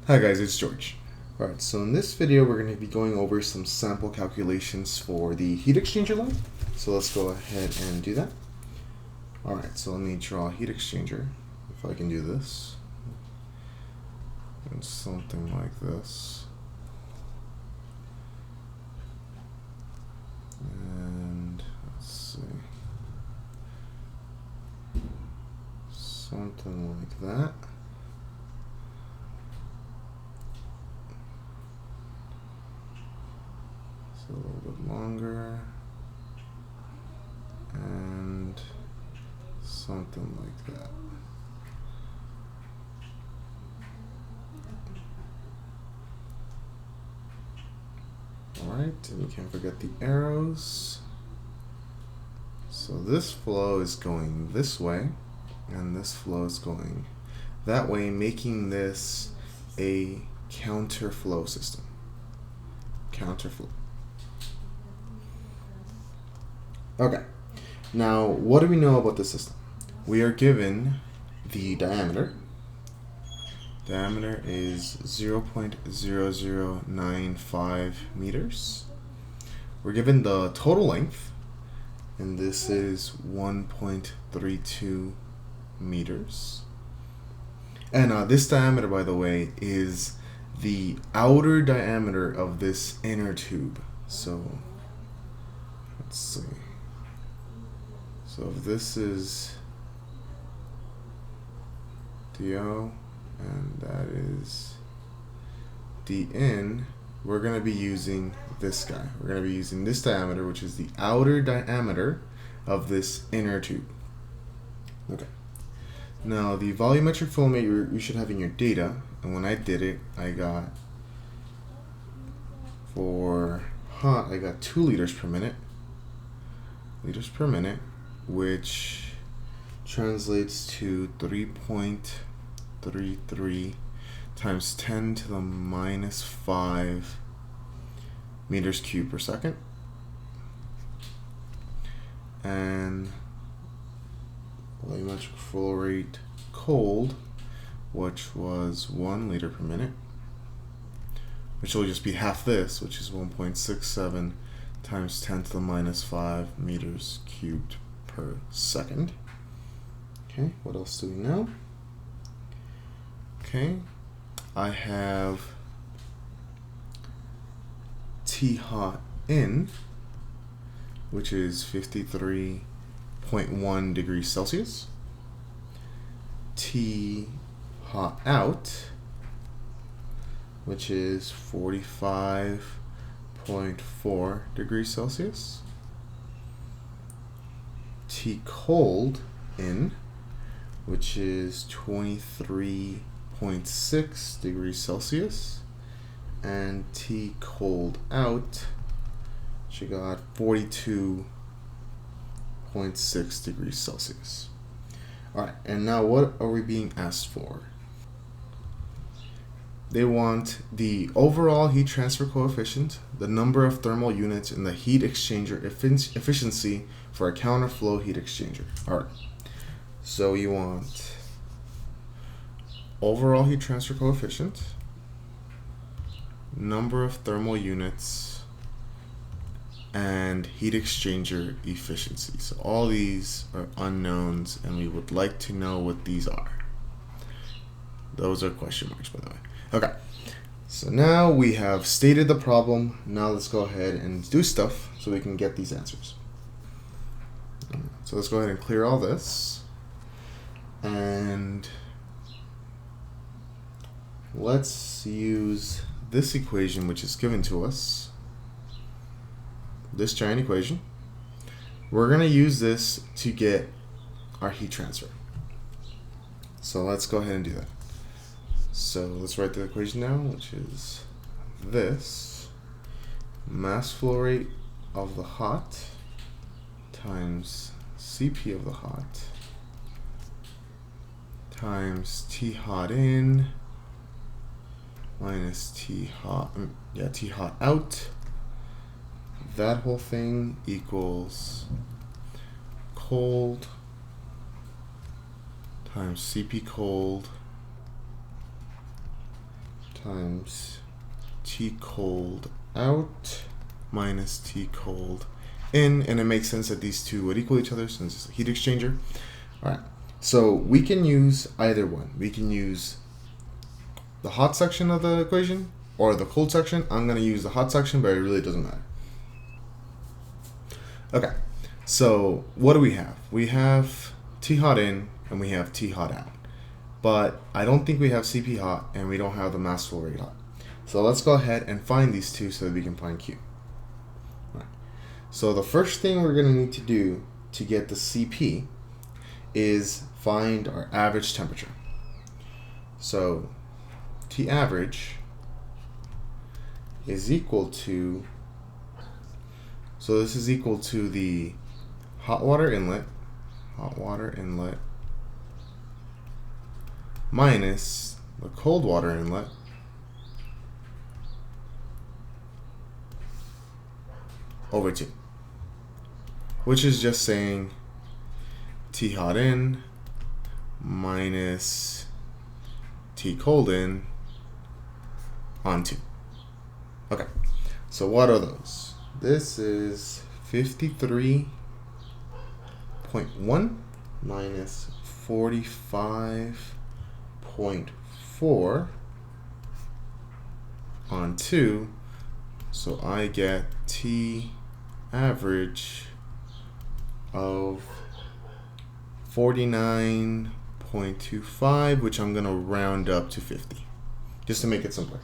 Hi guys, it's George. Alright, so in this video we're going to be going over some sample calculations for the heat exchanger line. So let's go ahead and do that. Alright, so let me draw a heat exchanger, if I can do this. And something like this. And let's see. Something like that. A little bit longer, and something like that. Alright, and you can't forget the arrows. So this flow is going this way, and this flow is going that way, making this a counterflow system. Counterflow. Okay, now what do we know about the system? We are given the diameter. Diameter is 0.0095 meters. We're given the total length, and this is 1.32 meters. And this diameter, by the way, is the outer diameter of this inner tube. So let's see. So if this is DO and that is DN, we're going to be using this guy. We're going to be using this diameter, which is the outer diameter of this inner tube. Okay. Now the volumetric flow rate you should have in your data, and when I did it, I got for hot, I got 2 liters per minute. Liters per minute, which translates to 3.33 times 10 to the minus 5 meters cubed per second. And volumetric flow rate cold, which was 1 liter per minute, which will just be half this, which is 1.67 times 10 to the minus 5 meters cubed per second. Okay, what else do we know? Okay, I have T hot in, which is 53.1 degrees Celsius. T hot out, which is 45.4 degrees Celsius. T cold in, which is 23.6 degrees Celsius, and T cold out, she got 42.6 degrees Celsius. Alright, and now what are we being asked for? They want the overall heat transfer coefficient, the number of thermal units, and the heat exchanger efficiency for a counterflow heat exchanger. Alright, so you want overall heat transfer coefficient, number of thermal units, and heat exchanger efficiency. So all these are unknowns, and we would like to know what these are. Those are question marks, by the way. Okay, so now we have stated the problem. Now let's go ahead and do stuff so we can get these answers. So let's go ahead and clear all this. And let's use this equation, which is given to us. This giant equation. We're going to use this to get our heat transfer. So let's go ahead and do that. So let's write the equation now, which is this: mass flow rate of the hot times CP of the hot times T hot in minus T hot out. That whole thing equals cold times CP cold times T cold out minus T cold in, and it makes sense that these two would equal each other since it's a heat exchanger. All right, so we can use either one. We can use the hot section of the equation or the cold section. I'm going to use the hot section, but it really doesn't matter. Okay, so what do we have? We have T hot in and we have T hot out, but I don't think we have CP hot and we don't have the mass flow rate hot. So let's go ahead and find these two so that we can find Q. All right. So the first thing we're going to need to do to get the CP is find our average temperature. So T average is equal to, so this is equal to the hot water inlet minus the cold water inlet over 2, which is just saying T hot in minus T cold in on 2. Okay, so what are those? This is 53.1 minus 45.4 on 2, so I get T average of 49.25, which I'm going to round up to 50 just to make it simpler,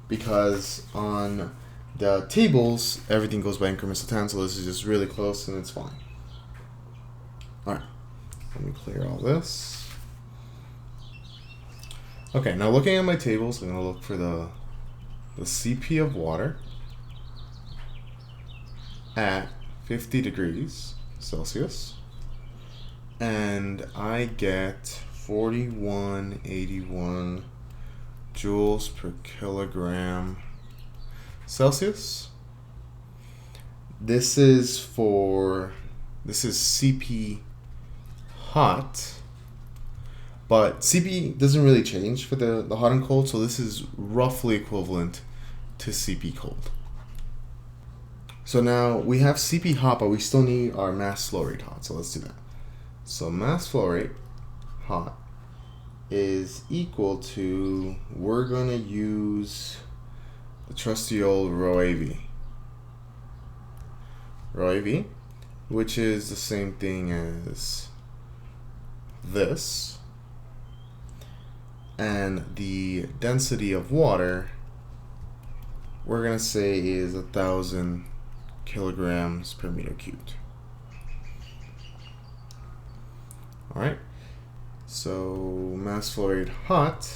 because on the tables everything goes by increments of 10, so this is just really close and it's fine. Alright, let me clear all this. Okay, now looking at my tables, I'm going to look for the CP of water at 50 degrees Celsius, and I get 4181 joules per kilogram Celsius. This is CP hot, but CP doesn't really change for the hot and cold, so this is roughly equivalent to CP cold. So now we have CP hot, but we still need our mass flow rate hot, so let's do that. So mass flow rate hot is equal to, we're going to use the trusty old rho AV, which is the same thing as this, and the density of water we're going to say is 1,000 kilograms per meter cubed. Alright, so mass flow rate hot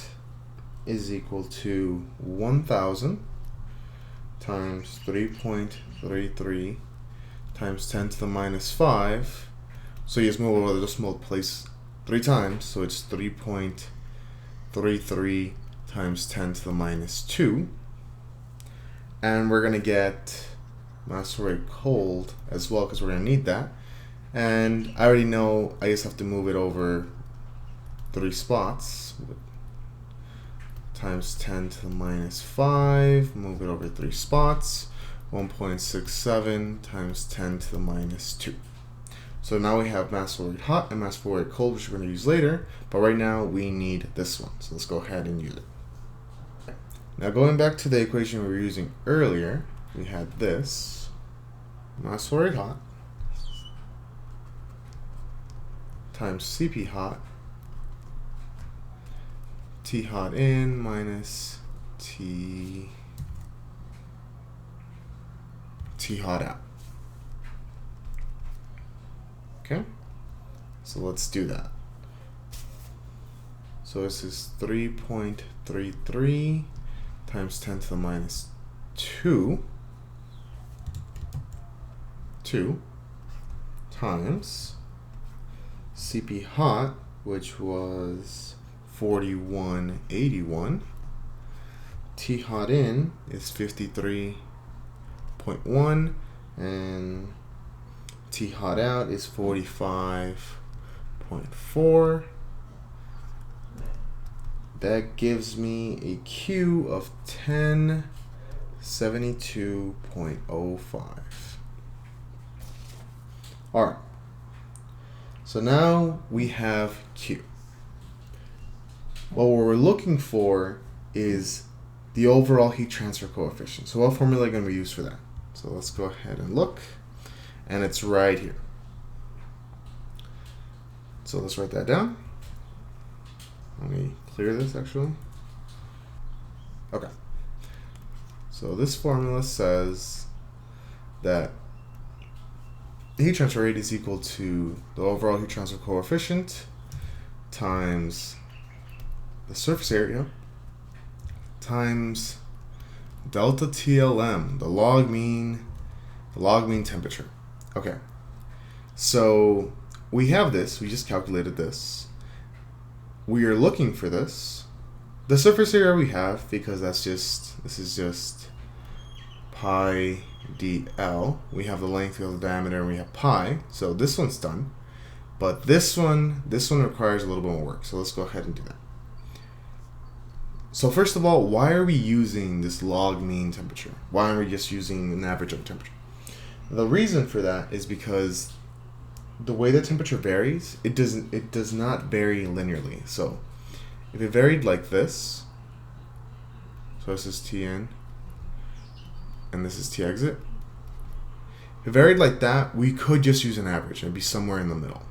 is equal to 1,000 times 3.33 times 10 to the minus 5. So you just move over the decimal place 3 times, so it's 3.33 times 10 to the minus 2. And we're going to get mass flow rate cold as well, because we're going to need that. And I already know I just have to move it over 3 spots. Times 10 to the minus 5, move it over 3 spots, 1.67 times 10 to the minus 2. So now we have mass flow rate hot and mass flow rate cold, which we're going to use later, but right now we need this one. So let's go ahead and use it. Now going back to the equation we were using earlier, we had this, mass flow rate hot times CP hot, T hot in minus T hot out. Okay, so let's do that. So this is 3.33 times 10 to the minus 2 times CP hot, which was 4181. T hot in is 53.1, and T hot out is 45.4 that gives me a Q of 1072.05. All right. So now we have Q. What we're looking for is the overall heat transfer coefficient. So what formula are going to be used for that? So let's go ahead and look, and it's right here. So let's write that down. Let me clear this actually. Okay. So this formula says that the heat transfer rate is equal to the overall heat transfer coefficient times the surface area times delta TLM, the log mean temperature. Okay. So we have this, we just calculated this. We are looking for this. The surface area we have, because this is just pi dl. We have the length, we have the diameter, and we have pi. So this one's done. But this one requires a little bit more work. So let's go ahead and do that. So first of all, why are we using this log mean temperature? Why aren't we just using an average of temperature? The reason for that is because the way the temperature varies, it does not vary linearly. So if it varied like this, so this is Tn and this is T exit. If it varied like that, we could just use an average. It'd be somewhere in the middle.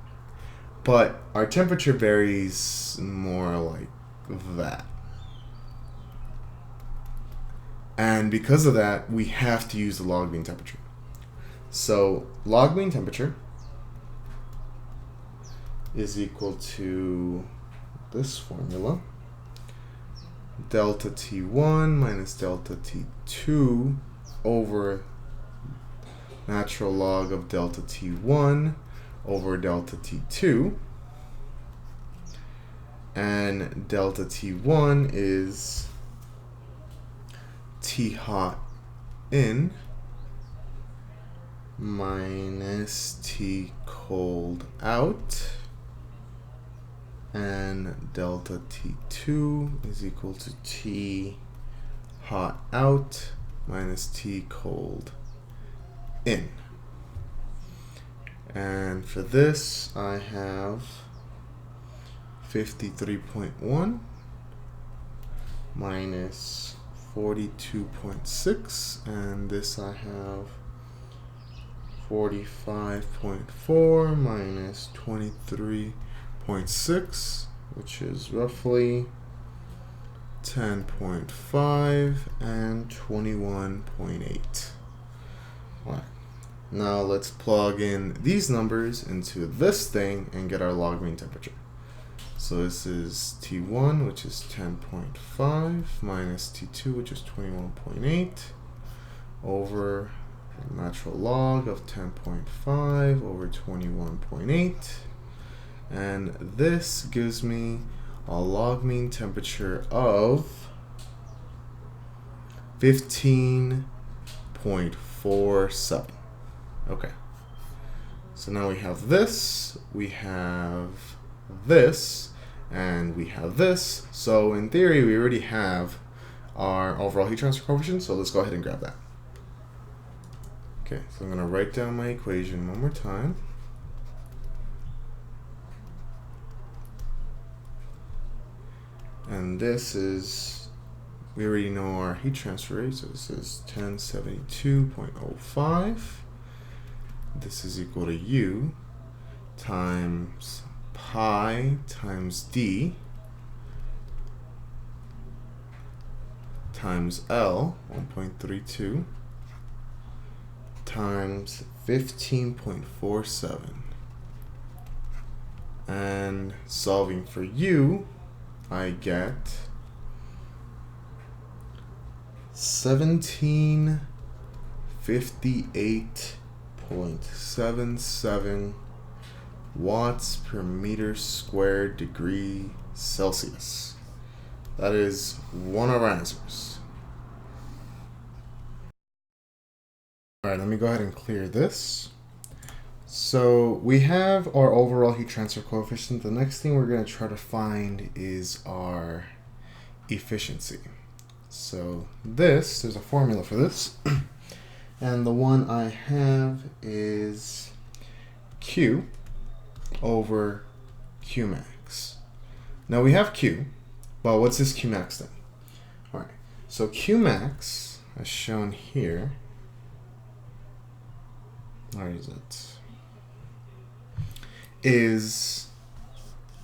But our temperature varies more like that. And because of that, we have to use the log mean temperature. So log mean temperature is equal to this formula, delta T1 minus delta T2 over natural log of delta T1 over delta T2. And delta T1 is T hot in minus T cold out, and delta T2 is equal to T hot out minus T cold in. And for this I have 53.1 minus 42.6, and this I have 45.4 minus 23.6, which is roughly 10.5 and 21.8. Alright, now let's plug in these numbers into this thing and get our log mean temperature. So this is T1, which is 10.5, minus T2, which is 21.8, over natural log of 10.5 over 21.8. And this gives me a log mean temperature of 15.47. Okay. So now we have this, we have this, and we have this. So in theory, we already have our overall heat transfer coefficient. So let's go ahead and grab that. Okay, so I'm going to write down my equation one more time. And this is, we already know our heat transfer rate. So this is 1072.05. This is equal to U times pi times D times L, 1.32, times 15.47. And solving for U, I get 1758.77 watts per meter squared degree Celsius. That is one of our answers. All right, let me go ahead and clear this. So we have our overall heat transfer coefficient. The next thing we're going to try to find is our efficiency. So there's a formula for this. And the one I have is Q over Qmax. Now we have Q, but what's this Qmax then? All right, so Qmax, as shown here, where is it? Is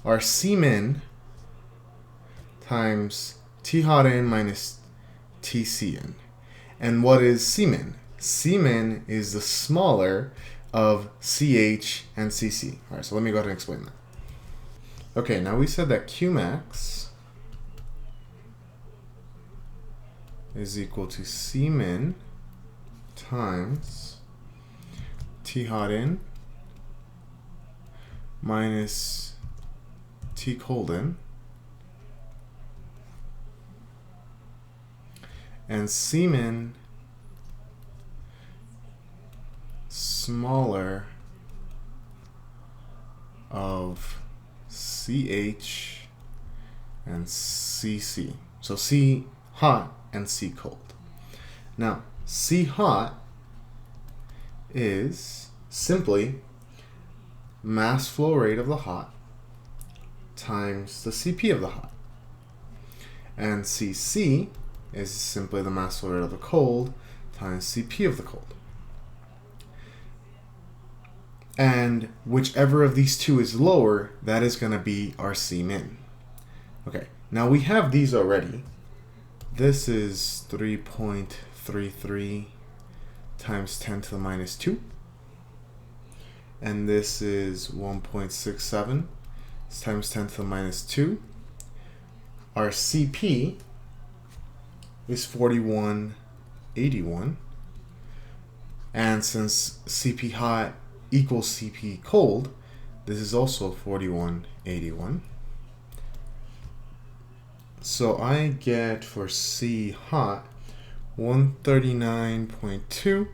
our Cmin times T hot in minus Tcn. And what is Cmin? Cmin is the smaller of CH and CC. All right, so let me go ahead and explain that. Okay, now we said that Qmax is equal to Cmin times T hot in minus T cold in, and Cmin smaller of CH and CC. So C hot and C cold. Now, C hot is simply mass flow rate of the hot times the CP of the hot. And CC is simply the mass flow rate of the cold times CP of the cold. And whichever of these two is lower, that is going to be our Cmin. Okay, now we have these already. This is 3.33 times 10 to the minus 2. And this is 1.67 times 10 to the minus 2. Our CP is 4181. And since CP hot equals CP cold, this is also 4181. So I get for C hot 139.2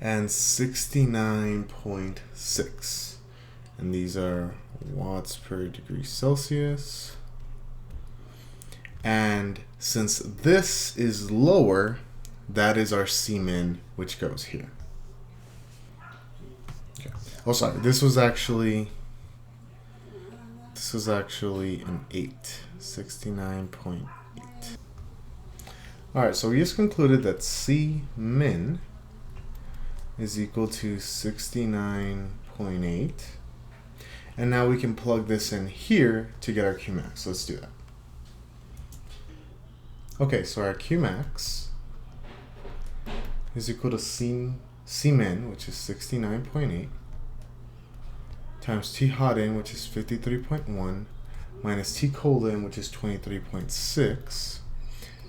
and 69.6. And these are watts per degree Celsius. And since this is lower, that is our Cmin, which goes here. Okay. Oh, sorry. This was actually an 8, 69.8. All right. So we just concluded that Cmin is equal to 69.8. And now we can plug this in here to get our Qmax. So let's do that. Okay, so our Qmax is equal to Cmin, which is 69.8, times T hot in, which is 53.1, minus T cold in, which is 23.6.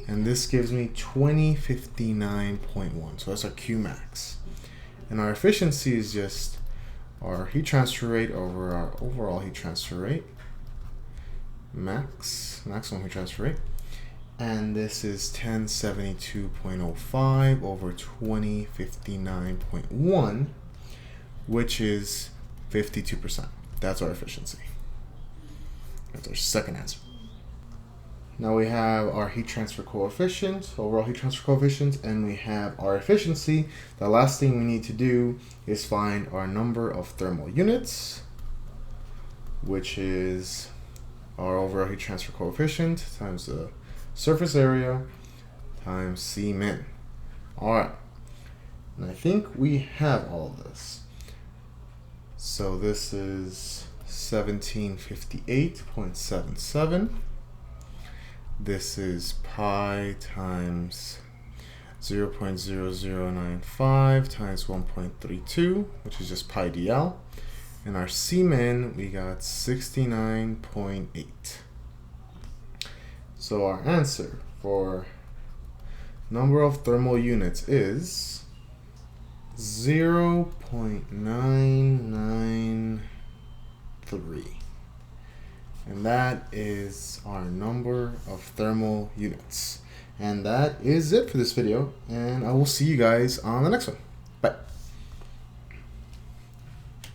And this gives me 2059.1. So that's our Qmax. And our efficiency is just our heat transfer rate over our overall heat transfer rate, maximum heat transfer rate. And this is 1072.05 over 2059.1, which is 52%. That's our efficiency. That's our second answer. Now we have our heat transfer coefficient, overall heat transfer coefficient, and we have our efficiency. The last thing we need to do is find our number of thermal units, which is our overall heat transfer coefficient times the surface area times Cmin. All right, and I think we have all of this. So this is 1758.77. This is pi times 0.0095 times 1.32, which is just pi dl. And our Cmin, we got 69.8. So our answer for number of thermal units is 0.993. And that is our number of thermal units. And that is it for this video. And I will see you guys on the next one. Bye.